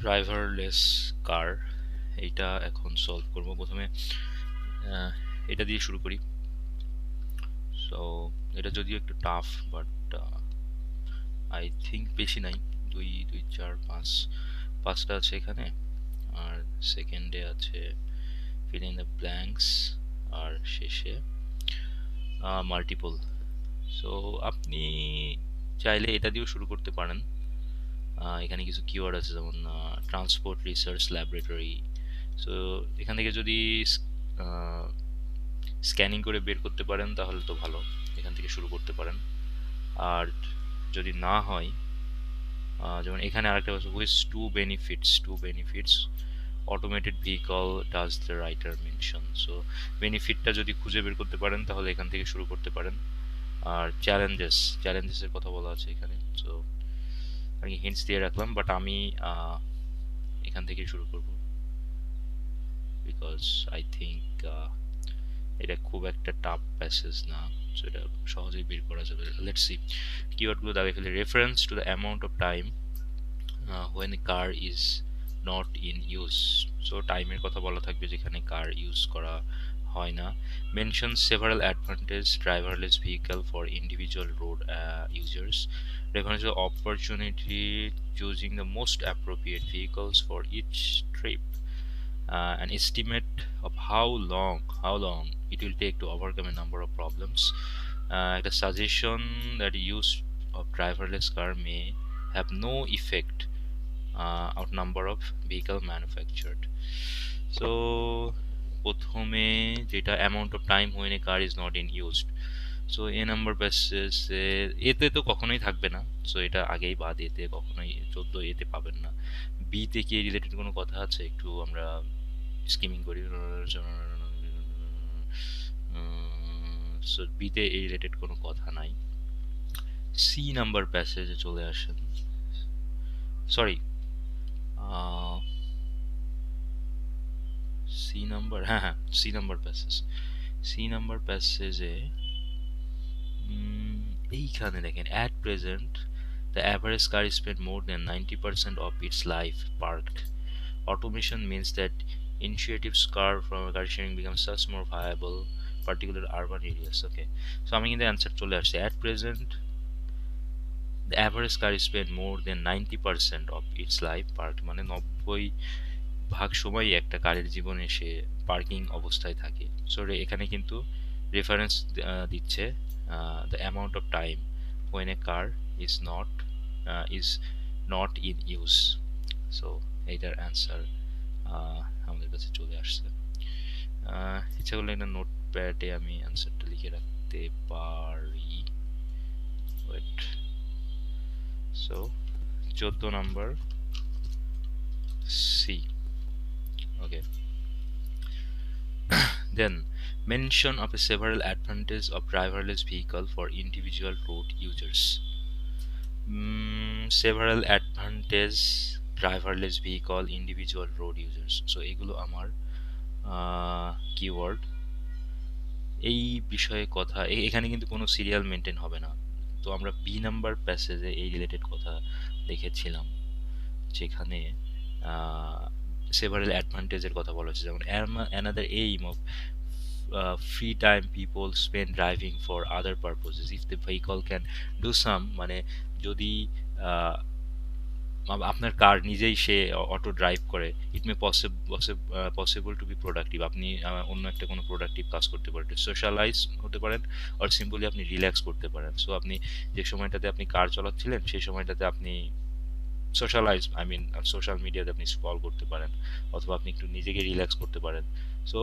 Driverless কার, এইটা এখন solve করব। প্রথমে এটা দিয়ে শুরু করি। সো এটা যদিও একটু টাফ, বাট আই থিঙ্ক বেশি নাই, দুই দুই চার পাঁচ, পাঁচটা আছে এখানে। আর সেকেন্ডে আছে ফিল ইন দ্য ব্ল্যাঙ্কস, আর শেষে মাল্টিপল। সো আপনি চাইলে এটা দিয়েও শুরু করতে পারেন। এখানে কিছু কিওয়ার্ড আছে, যেমন ট্রান্সপোর্ট রিসার্চ ল্যাবরেটরি। সো এখান থেকে যদি স্ক্যানিং করে বের করতে পারেন তাহলে তো ভালো, এখান থেকে শুরু করতে পারেন। আর যদি না হয়, যেমন এখানে আরেকটা আছে, which two benefits automated vehicle does the writer mention. So বেনিফিটটা যদি খুঁজে বের করতে পারেন তাহলে এখান থেকে শুরু করতে পারেন। আর চ্যালেঞ্জেসের কথা বলা আছে এখানে। সো আমি হিন্টস দিয়ে রাখলাম, বাট আমি এখান থেকেই শুরু করব, বিকজ আই থিঙ্ক এটা খুব একটা টাফ প্যাসেজ না। সো এটা সহজেই বের করা যাবে। লেটস সি, কিওয়ার্ডগুলো দাঁড়িয়ে ফেলে। Reference to the amount of time when a car is not in use. So টাইমের কথা বলা থাকবে যেখানে কার ইউজ করা হয় না। Mention several advantage driverless vehicle for individual road users. Reference to opportunity choosing the most appropriate vehicles for each trip. An estimate of how long it will take to overcome a number of problems. The suggestion that the use of driverless car may have no effect on number of vehicle manufactured. So প্রথমে যেটা amount of time when a car is not in used, so A number passage এতে তো কখনোই থাকবে না। So এটা আগেই বাদ, এতে কখনোই 14 এতে পাবেন না। বিতে কি রিলেটেড কোনো কথা আছে? একটু আমরা স্কিমিং করি। সো বিতে এই রিলেটেড কোনো কথা নাই। সি নাম্বার প্যাসেজে চলে আসেন। সরি, সি নাম্বার, হ্যাঁ, সি নাম্বার প্যাসেজে এইখানে দেখেন, at present the average car spend more than 90% of its life parked. Automation means that initiatives car from car sharing becomes such more viable, particularly urban areas. Okay, so আমি কিন্তু answer চলে আসছে। At present the average car spend more than 90% of its life parked, মানে 90% সময় একটা কারের জীবনে সে parking অবস্থায় থাকে। সো এখানে কিন্তু রেফারেন্স দিচ্ছে the amount of time when a car is not in use. So এইটার অ্যান্সার আমাদের কাছে চলে আসছে। ইচ্ছা করলে একটা নোট প্যাডে আমি অ্যান্সারটা লিখে রাখতে পারি। Wait, so 14 number C. Okay, then mention of a several advantages of driverless vehicle for individual road users. Several advantages driverless vehicle individual road users. So এগুলো আমার কিওয়ার্ড। এই বিষয়ে কথা এখানে কিন্তু কোনো সিরিয়াল মেনটেন হবে না। তো আমরা বি নাম্বার প্যাসেজে এই রিলেটেড কথা দেখেছিলাম, যেখানে সেভারাল অ্যাডভান্টেজের কথা বলা হচ্ছে, যেমন another aim of free time people spend driving for other purposes if the vehicle can do some, মানে যদি আপনার কার নিজেই সে অটো ড্রাইভ করে, ইট মে পসিবল টু বি প্রোডাক্টিভ। আপনি অন্য একটা কোনো প্রোডাক্টিভ কাজ করতে পারেন, সোশ্যালাইজ হতে পারেন, আর সিম্পলি আপনি রিল্যাক্স করতে পারেন। সো আপনি যে সময়টাতে আপনি কার চালাচ্ছিলেন সেই সময়টাতে আপনি সোশ্যালাইজ, আই মিন সোশ্যাল মিডিয়াতে আপনি স্ক্রল করতে পারেন, অথবা আপনি একটু নিজেকে রিল্যাক্স করতে পারেন। সো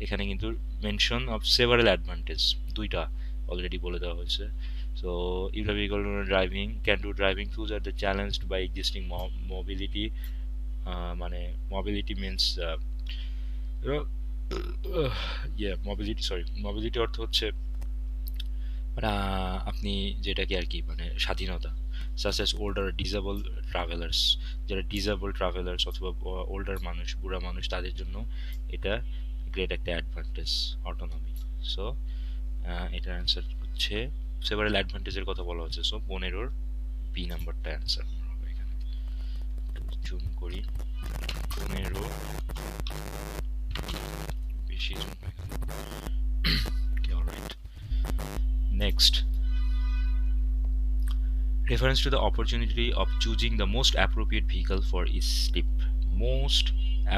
এখানে কিন্তু মেনশন অফ সেভারাল অ্যাডভান্টেজ দুইটা অলরেডি বলে দেওয়া হয়েছে। So, if the vehicle can do driving tools are the challenged by existing mobility. মানে mobility means you know, yeah, mobility অর্থ হচ্ছে মানে আপনি যেটাকে আর কি, মানে স্বাধীনতা, such as older disabled travelers, যারা ডিসেবল ট্রাভেলার্স অথবা ওল্ডার মানুষ, বুড়া মানুষ, তাদের জন্য এটা গ্রেট একটা অ্যাডভান্টেজ, অটোনমি। সো এটার অ্যান্সার হচ্ছে সেভারাল অ্যাডভান্টেজের কথা বলা হচ্ছে। সো 15 বি নাম্বারটা অ্যান্সার হবে এখানে। জুম করি, 15, বেশি জুম হয়ে গেল। Okay, alright. Next, reference to the opportunity of choosing the most appropriate vehicle for each trip. Most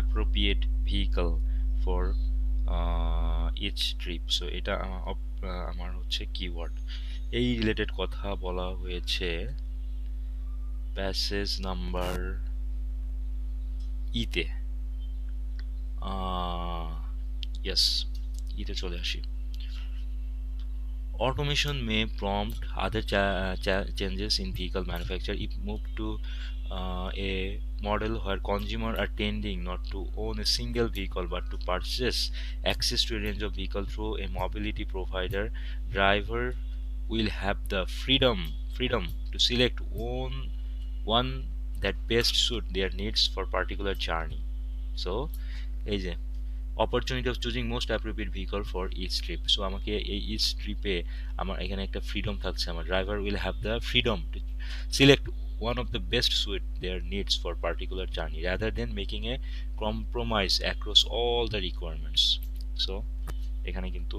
appropriate vehicle for each trip. So এটা আমার হচ্ছে কিওয়ার্ড। এই রিলেটেড কথা বলা হয়েছে প্যাসেজ নাম্বার ইতে। ইয়েস, ইতে চলে আসি। Automation may prompt other changes in vehicle manufacture if moved to a model where consumers are tending not to own a single vehicle but to purchase access to a range of vehicles through a mobility provider. Driver will have the freedom to select one that best suit their needs for particular journey. So এই যে opportunity of choosing most appropriate vehicle for each trip. So আমাকে এই each ট্রিপে আমার এখানে একটা freedom থাকছে, আমার driver will have the freedom to select one of the best suit their needs for particular journey rather than making a compromise across all the requirements. So এখানে কিন্তু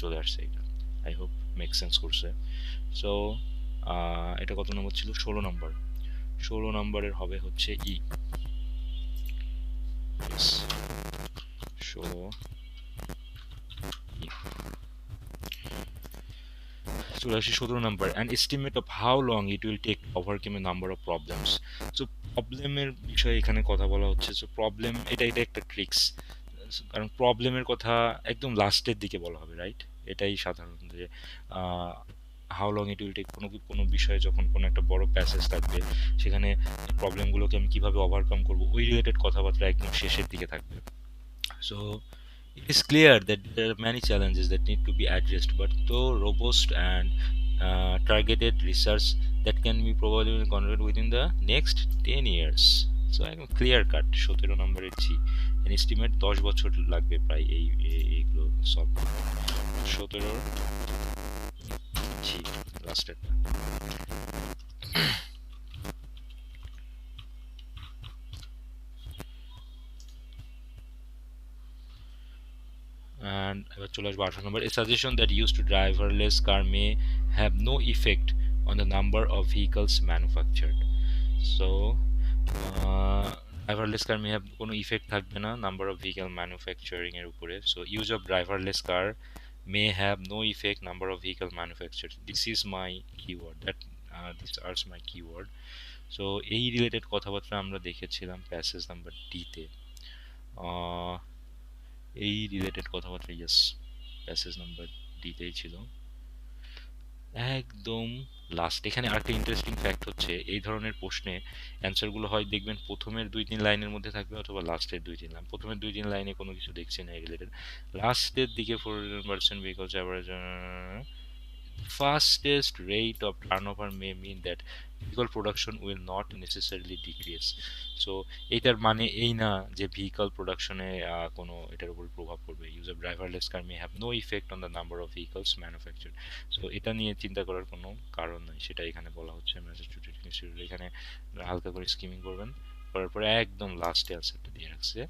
চলে আসছে এটা, আই হোপ মেক সেন্স করছে। So এটা কত নম্বর ছিল? 16 নম্বর। 16 নম্বরের হবে হচ্ছে ই। 16 চলে আসি 17 নম্বর, an estimate of how long it will take overcome a number of problems. So প্রবলেমের বিষয়ে এখানে কথা বলা হচ্ছে। সো প্রবলেম এটা একটা ট্রিক্স, কারণ প্রবলেমের কথা একদম লাস্টের দিকে বলা হবে, রাইট? এটাই সাধারণ যে how long it will take, কোনো বিষয়ে যখন কোনো একটা বড় প্যাসেজ থাকবে সেখানে প্রবলেমগুলোকে আমি কিভাবে ওভারকাম করবো ওই রিলেটেড কথাবার্তা একদম শেষের দিকে থাকবে। So it is clear that there are many challenges that need to be addressed, but though robust and targeted research that can be probably conducted within the next 10 years. So একদম clear cut 17 নম্বরের জি। an estimate 10 বছর লাগবে প্রায় এইগুলো solve করতে। 17 জি লাস্টেরটা। And এবার চলে আসবো 18 নম্বর। A suggestion that used to driverless car may have no effect on the number of vehicles manufactured. So driverless car may have কোনো ইফেক্ট থাকবে না নাম্বার অফ ভেহিকল ম্যানুফ্যাকচারিং এর উপরে। So use of driverless car may have no effect number of vehicle manufactured. This is my keyword, that this are my keyword. So এই related কথাবার্তা আমরা দেখেছিলাম passage number D তে। এই related কথাবার্তা yes passage number ডিতেই ছিল একদম last. এখানে আরেকটা ইন্টারেস্টিং ফ্যাক্ট হচ্ছে এই ধরনের প্রশ্নে অ্যান্সারগুলো হয় দেখবেন প্রথমের 2-3 লাইনের মধ্যে থাকবে অথবা লাস্টের 2-3 লাইন। প্রথমের 2-3 লাইনে কোনো কিছু দেখছি না রিলেটেড, লাস্টের দিকে 4% because average fastest rate of turnover may mean that vehicle production will not necessarily decrease. So এটার মানে এই না যে vehicle production-এ কোনো এটার উপর প্রভাব পড়বে। Use of driverless car may have no effect on the number of vehicles manufactured. So এটা নিয়ে চিন্তা করার কোনো কারণ নেই, সেটা এখানে বলা হচ্ছে। ম্যাসাচুসেটস ইনস্টিটিউট এখানে হালকা করে স্কিমিং করবেন, করার পরে একদম লাস্টে অ্যান্সারটা দিয়ে রাখছে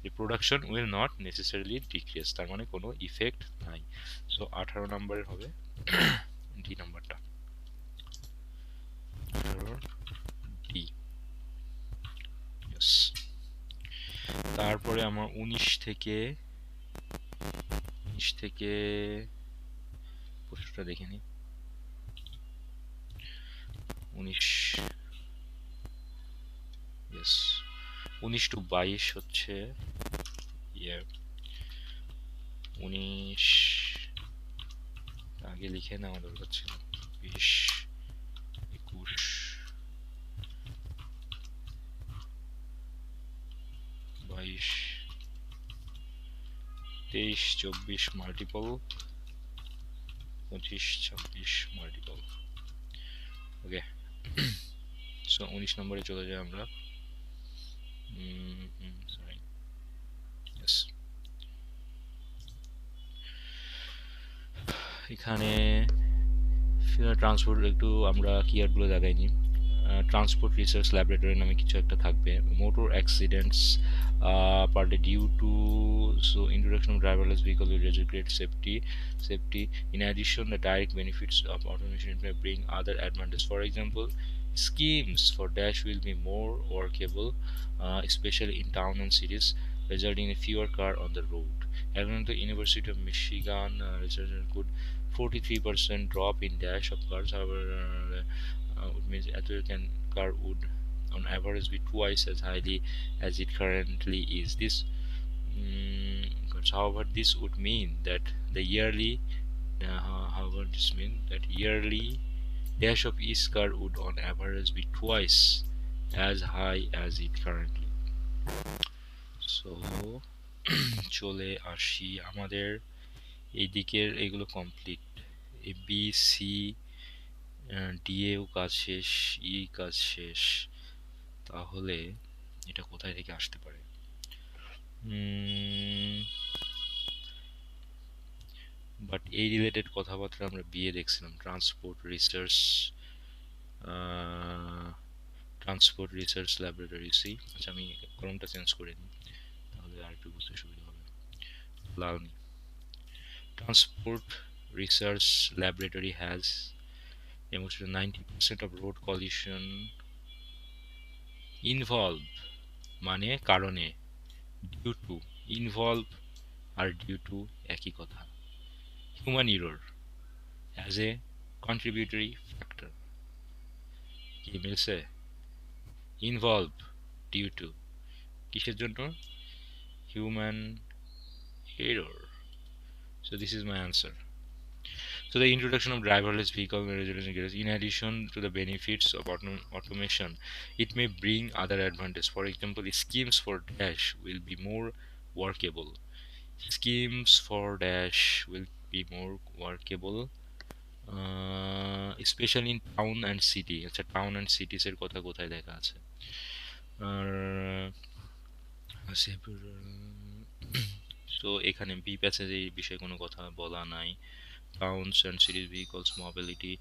the production will not necessarily decrease, তার মানে কোনো ইফেক্ট নাই। সো 18 নম্বরের হবে ডি নাম্বারটা, 18 ডি। ইয়েস। তারপরে আমার 19 থেকে প্রশ্নটা দেখে নিই। 19 ইয়েস 19 to 22 হচ্ছে 19 আগে লিখে নেওয়া দরকার ছিল। 20, 21, 22, 23, 24 মাল্টিপল, 25, 26 মাল্টিপল। ওকে, সো 19 নম্বরে চলে যাই আমরা। Sorry, yes. এখানে ট্রান্সপোর্ট একটু আমরা কিওয়ার্ডগুলো দেখাইনি। ট্রান্সপোর্ট রিসার্চ ল্যাবরেটরি নামে কিছু একটা থাকবে। Motor accidents per day due to so introduction of driverless vehicle will result great safety. In addition, the direct benefits of automation may bring other advantages. For example, schemes for dash will be more workable, especially in town and cities, resulting in fewer cars on the road. According to the University of Michigan, researchers could 43% drop in dash of cars. However, it means American car would on average be twice as highly as it currently is. However, this would mean that the yearly however this means that yearly dash of each car would on average be twice as high as it currently. So চলে আসি আমাদের এই দিকের এগুলো complete. A B C D এও কাজ শেষ, ই কাজ শেষ। তাহলে এটা কোথায় থেকে আসতে পারে? বাট এই রিলেটেড কথাবার্তা আমরা বিয়ে দেখছিলাম, ট্রান্সপোর্ট রিসার্চ ল্যাবরেটরি। সি আচ্ছা, আমি কলমটা চেঞ্জ করে নিই, তাহলে আর একটু বুঝতে সুবিধা হবে। লাল transport research laboratory has almost 90% of road collision involve মানে কারণে, ডিউ টু ইনভলভ আর ডিউ টু একই কথা, human error as a contributory factor. কি মিলছে? ইনভলভ ডিউ টু কিসের জন্য? Human error. So this is my answer. So the introduction of driverless vehicle in addition to the benefits of automation, it may bring other advantages. For example, schemes for dash will be more workable. Schemes for dash will be more workable, especially in town and city. আচ্ছা, town and cities এর কথা কোথায় লেখা আছে? আর so এখানে B প্যাসেজে এই বিষয়ে কোনো কথা বলা নাই। Towns and সিটিজ vehicles mobility,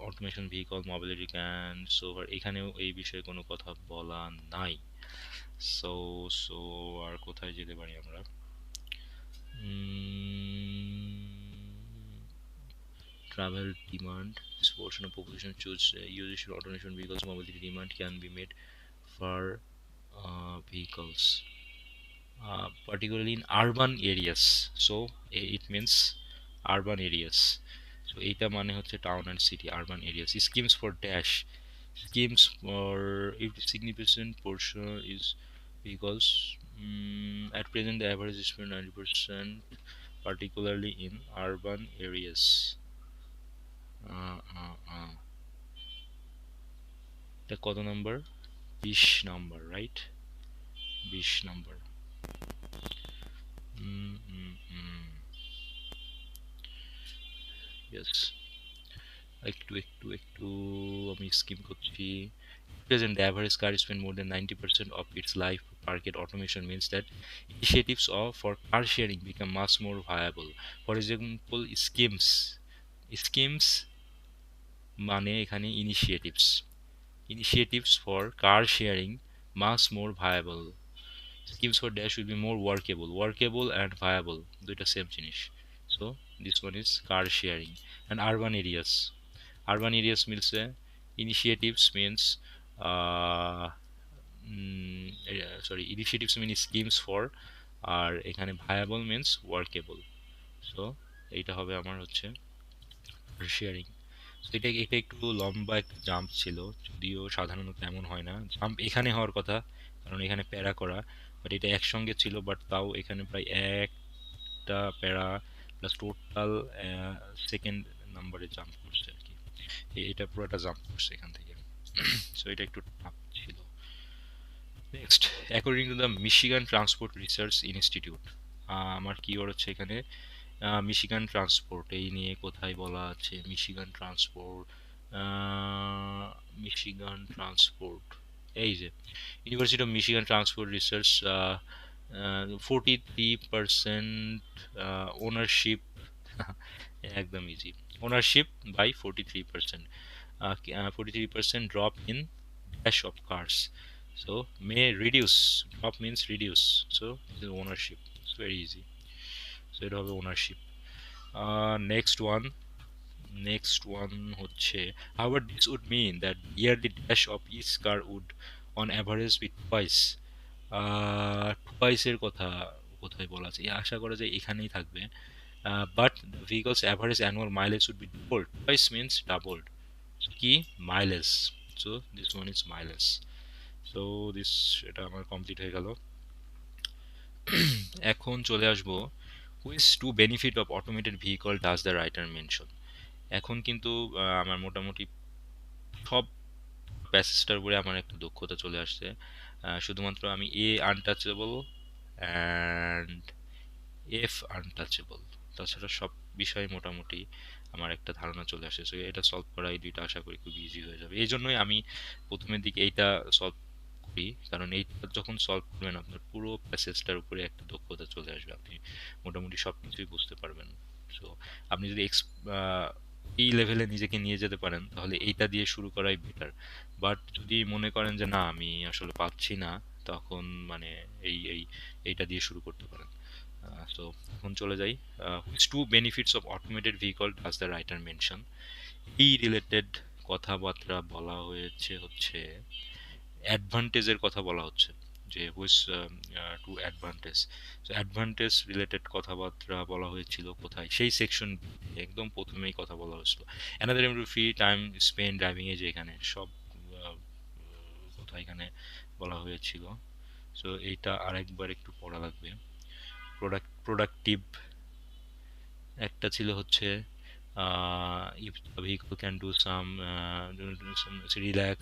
automation vehicle mobility can so এখানেও এই বিষয়ে কোনো কথা বলা নাই। সো সো আর কোথায় যেতে পারি আমরা? Travel demand, this portion of population choose usage automation vehicles, mobility demand can be made for vehicles, particularly in urban areas. So it means urban areas. So এইটা মানে হচ্ছে town and city, urban areas. Schemes for dash, schemes for if significant portion is vehicles, at present the average is 90%, particularly in urban areas. এটা কত number? 20 number, right? 20 number. Yes, একটু একটু একটু আমি scheme করছি। Present, the average car spend more than 90% of its life parked. Automation means that initiatives for car sharing become much more viable. For example, schemes মানে এখানে initiatives for car sharing much more viable. Schemes for dash will be more workable and viable, দুইটা same জিনিস। So this one is car sharing. And urban areas মিলছে, initiatives means uh, initiatives mean schemes for, আর এখানে viable means workable. So এইটা হবে আমার হচ্ছে sharing. এটা এটা একটু লম্বা একটা জাম্প ছিল, যদিও সাধারণত এমন হয় না। জাম্প এখানে হওয়ার কথা, কারণ এখানে প্যারা করা, বাট এটা একসঙ্গে ছিল। বাট তাও এখানে প্রায় একটা প্যারা প্লাস টোটাল সেকেন্ড নাম্বারে জাম্প করছে আর কি। এটা পুরোটা জাম্প করছে এখান থেকে। সো এটা একটু টাফ ছিল। Next, according to the Michigan transport research institute, আমার কিওয়ার্ড হচ্ছে এখানে মিশিগান ট্রান্সপোর্ট। এই নিয়ে কোথায় বলা আছে? মিশিগান ট্রান্সপোর্ট, এই যে university of Michigan transport research, 43% ownership, একদম easy, ownership by 43%, 43% drop in dash of cars. So may reduce, drop means reduce. So this is ownership. It's very easy. So it হবে ownership. Next one হচ্ছে, however this would mean that yearly dash of each car would on average be twice. টুয়াইসের কথা কোথায় বলা আছে, আশা করা যায় এখানেই থাকবে। But the vehicle's average annual mileage would be doubled. Twice means doubled. So কি mileage, so this one is mileage. So this, এটা আমার কমপ্লিট হয়ে গেল। এখন চলে আসবো, which to benefit of automated vehicle does the writer mention. এখন কিন্তু আমার মোটামুটি সব প্যাসেজটার উপরে আমার একটা দক্ষতা চলে আসছে। শুধুমাত্র আমি এ আনটাচেবল অ্যান্ড এফ আনটাচেবল, তাছাড়া সব বিষয়ে মোটামুটি আমার একটা ধারণা চলে আসে। সো এটা সলভ করা, এই দুইটা আশা করি খুব ইজি হয়ে যাবে। এই জন্যই আমি প্রথমের দিকে এইটা সলভ করি, কারণ এইটা যখন সলভ করবেন আপনার পুরো প্যাসেজটার উপরে একটা দক্ষতা চলে আসবে, আপনি মোটামুটি সব কিছুই বুঝতে পারবেন। সো আপনি যদি এই লেভেলে নিজেকে নিয়ে যেতে পারেন তাহলে এইটা দিয়ে শুরু করাই বেটার। বাট যদি মনে করেন যে না আমি আসলে পাচ্ছি না, তখন মানে এইটা দিয়ে শুরু করতে পারেন। তো এখন চলে যাই, which two benefits of automated vehicle does the writer mention. এই রিলেটেড কথাবার্তা বলা হয়েছে হচ্ছে অ্যাডভান্টেজের কথা বলা হচ্ছে, যে হুইচ টু অ্যাডভান্টেজ। তো অ্যাডভান্টেজ রিলেটেড কথাবার্তা বলা হয়েছিল কোথায়, সেই সেকশন একদম প্রথমেই কথা বলা হয়েছিল। Another improve free time spend driving, এ যে এখানে সব কথা এখানে বলা হয়েছিল। সো এইটা আরেকবার একটু পড়া লাগবে। প্রোডাক্টিভ একটা ছিল হচ্ছে, if the vehicle can do some relax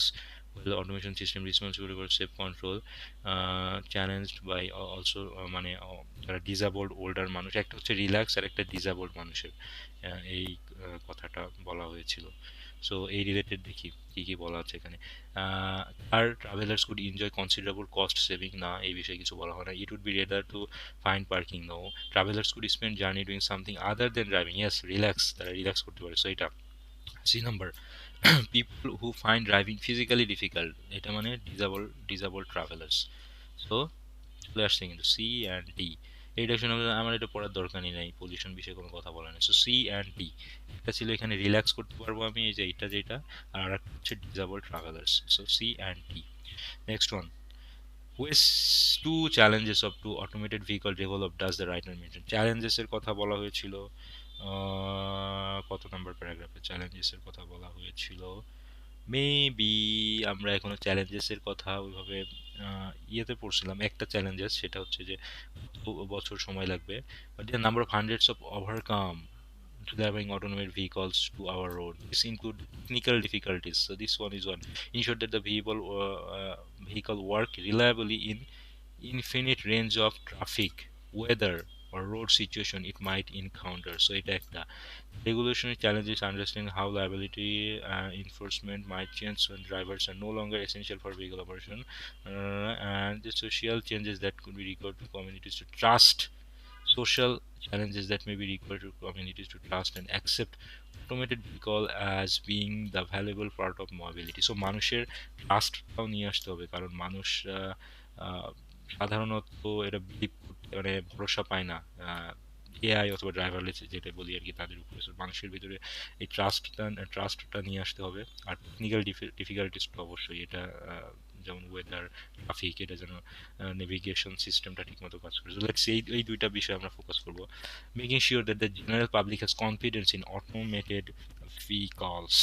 while automation system responsible for safe control, challenged by also মানে যারা ডিসেবলড ওল্ডার মানুষ, একটা হচ্ছে রিল্যাক্স আর একটা ডিসেবলড মানুষের এই কথাটা বলা হয়েছিল। সো এই রিলেটেড দেখি কি কি বলা আছে এখানে। আর travellers could enjoy considerable cost saving, না এই বিষয়ে কিছু বলা হয় না। It would be rather to find parking, no. Travellers could spend journey doing something other than driving, yes relax, তারা রিল্যাক্স করতে পারে। সো এটা C number. People who find driving physically difficult, এটা মানে ডিসেবল ট্রাভেলার্স। সো চলে আসছে কিন্তু C and D. এইটা শুনে আমার এটা পড়ার দরকারই নাই, পজিশন বিষয়ে কোনো কথা বলা নেই। সো সি অ্যান্ড ডি, একটা ছিল এখানে রিল্যাক্স করতে পারবো আমি, এই যে এইটা যেটা, আর একটা হচ্ছে disable travellers. So C and D. Next one, which two challenges of to automated vehicle develop does the writer mention. চ্যালেঞ্জেসের কথা বলা হয়েছিল কত নাম্বার প্যারাগ্রাফে চ্যালেঞ্জেসের কথা বলা হয়েছিল, মেবি আমরা এখনো চ্যালেঞ্জেসের কথা ওইভাবে ইয়েতে পড়ছিলাম। একটা চ্যালেঞ্জেস সেটা হচ্ছে যে কত বছর সময় লাগবে, but the number of hundreds of overcome to delivering autonomous vehicles to our road. This include technical difficulties. So this one is one. Ensure that the vehicle work reliably in infinite range of traffic, weather or road situation it might encounter. So এটা একটা regulatory challenges, understanding how liability enforcement might change when drivers are no longer essential for vehicle operation, and the social changes that could be required to communities to trust, social challenges that may be required to communities to trust and accept automated vehicle as being the valuable part of mobility. So মানুষের ট্রাস্টটাও নিয়ে আসতে হবে, কারণ মানুষ আহ, সাধারণত এটা believe করতে মানে ভরসা পায় না এআই অথবা ড্রাইভারলেস যেটা বলি আর কি তাদের উপরে। So মানুষের ভিতরে এই ট্রাস্টটা নিয়ে আসতে হবে। আর টেকনিক্যাল ডিফিকাল্টিস তো অবশ্যই, এটা যেমন ওয়েদার, ট্রাফিক, এটা যেন নেভিগেশন সিস্টেমটা ঠিকমতো কাজ করে। সো লেটস এই দুইটা বিষয়ে আমরা ফোকাস করব। Making sure that the general public has confidence in automated vehicles.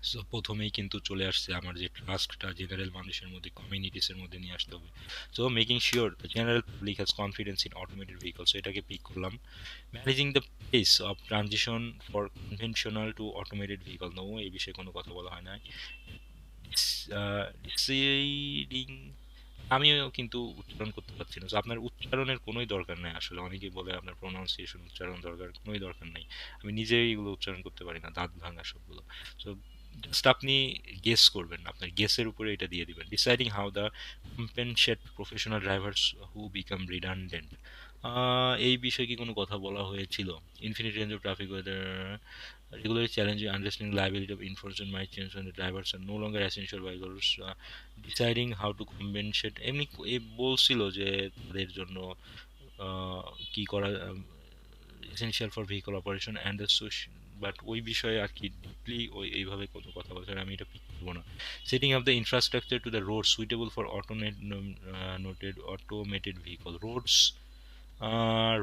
So প্রথমেই কিন্তু চলে আসছে আমার যে ট্রাস্টটা জেনারেল মানুষের মধ্যে, কমিউনিটিসের মধ্যে নিয়ে আসতে হবে। So making sure the general public has confidence in automated vehicles, so এটাকে পিক করলাম। Managing the pace of transition for conventional to automated vehicle, no এই বিষয়ে কোনো কথা বলা হয় না। ডিসাইডিং, আমিও কিন্তু উচ্চারণ করতে পারছি না। So, আপনার উচ্চারণের কোনোই দরকার নাই আসলে। অনেকেই বলে আপনার প্রোনাউন্সিয়েশন উচ্চারণ দরকার, কোনোই দরকার নাই। আমি নিজেই এগুলো উচ্চারণ করতে পারি না, দাঁত ভাঙা সবগুলো। সো জাস্ট আপনি গেস করবেন, আপনার গেসের উপরে এটা দিয়ে দিবেন। Deciding how the compensate professional drivers who become redundant, এই বিষয়ে কি কোনো কথা বলা হয়েছিল? Infinite range of traffic weather, Regularly challenging understanding liability of information might change when the drivers are no longer essential vehicles, deciding how to compensate এমনি বলছিল যে তাদের জন্য কি করা essential for vehicle operation and the social, but ওই বিষয়ে আর কি ডিপলি ওই এইভাবে কোনো কথা বলছে আমি এটা পিক করবো না। Setting up the infrastructure to the road suitable for automated vehicle roads,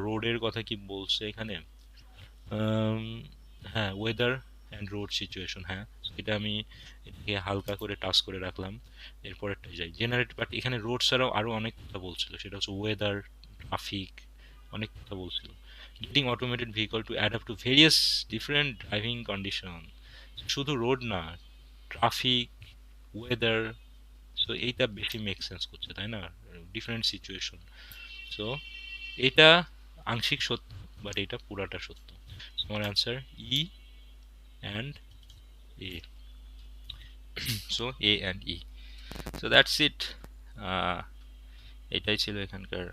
রোডের কথা কি বলছে এখানে? আম, হ্যাঁ, ওয়েদার অ্যান্ড রোড সিচুয়েশন, হ্যাঁ এটা আমি এটাকে হালকা করে টাচ করে রাখলাম। এরপরেরটা যাই জেনারেট, বাট এখানে রোড ছাড়াও আরও অনেক কথা বলছিল, সেটা হচ্ছে ওয়েদার, ট্রাফিক, অনেক কথা বলছিল। Getting automated vehicle to adapt to various different driving condition, শুধু রোড না, ট্রাফিক, ওয়েদার, সো এইটা বেশি মেক সেন্স করছে তাই না, ডিফারেন্ট সিচুয়েশন। সো এটা আংশিক সত্য, বাট এটা পুরাটা সত্য। আমার answer E and a. So A and E, so that's it. এটাই ছিল এখানকার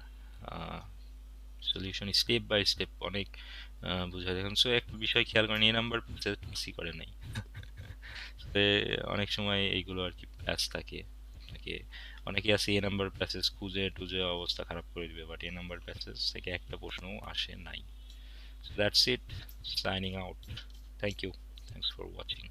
সলিউশন, স্টেপ বাই স্টেপ অনেক বোঝা দেখুন। সো একটা বিষয় খেয়াল করেন, এ নাম্বার প্যাসই করে নাই। অনেক সময় এইগুলো আর কি প্যাচ থাকে, আপনাকে অনেকে আছে এ নাম্বার প্যাসেজ খুঁজে টুজে অবস্থা খারাপ করে দিবে, বাট এ নাম্বার প্যাসেজ থেকে একটা প্রশ্নও আসে নাই। So that's it. Signing out. Thank you. Thanks for watching.